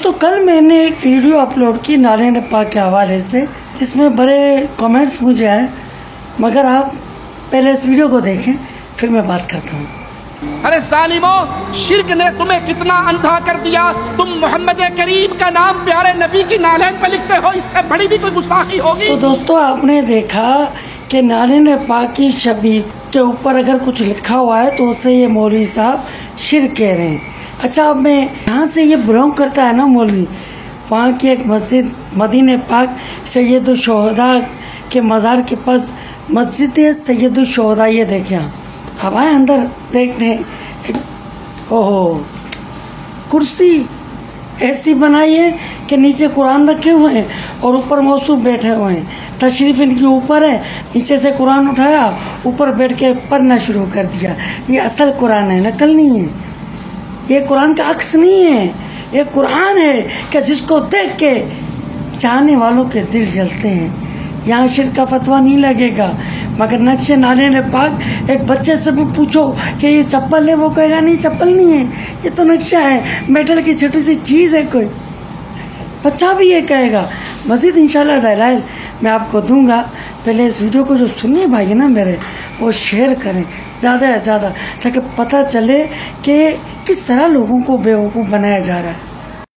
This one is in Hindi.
दोस्तों कल मैंने एक वीडियो अपलोड की नारायण पाक के हवाले से, जिसमें बड़े कमेंट्स मुझे आए, मगर आप पहले इस वीडियो को देखें फिर मैं बात करता हूँ। अरे जालिमो, शिर्क ने तुम्हें कितना अंधा कर दिया। तुम मोहम्मद करीम का नाम प्यारे नबी की नारायण पर लिखते हो, इससे बड़ी भी कोई गुस्ताखी होगी। तो दोस्तों आपने देखा कि नारायण पाक की छवि के ऊपर अगर कुछ लिखा हुआ है तो उससे ये मौलवी साहब शिर्क कह रहे हैं। अच्छा, अब मैं यहाँ से ये बिलोंग करता है ना मौलवी, वहाँ की एक मस्जिद मदीने पाक सैयदुश्शुहदा के मज़ार के पास मस्जिद है सैयदुश्शुहदा। ये देखें आप, अब आए अंदर देखते हैं। ओहो, कुर्सी ऐसी बनाई है कि नीचे कुरान रखे हुए हैं और ऊपर मौसूफ बैठे हुए हैं। तशरीफ़ इनकी ऊपर है, नीचे से कुरान उठाया, ऊपर बैठ के पढ़ना शुरू कर दिया। ये असल कुरान है, नकल नहीं है। ये कुरान का अक्स नहीं है, ये कुरान है कि जिसको देख के चाहने वालों के दिल जलते हैं। यहाँ शिर्क का फतवा नहीं लगेगा, मगर नक्शे नारायण पाक, एक बच्चे से भी पूछो कि ये चप्पल है, वो कहेगा नहीं चप्पल नहीं है, ये तो नक्शा है, मेटल की छोटी सी चीज़ है। कोई बच्चा भी ये कहेगा। मज़ीद इंशाल्लाह दलाइल मैं आपको दूंगा। पहले इस वीडियो को जो सुनिए भाई ना मेरे, वो शेयर करें ज़्यादा से ज़्यादा, ताकि पता चले कि किस तरह लोगों को बेवकूफ़ बनाया जा रहा है।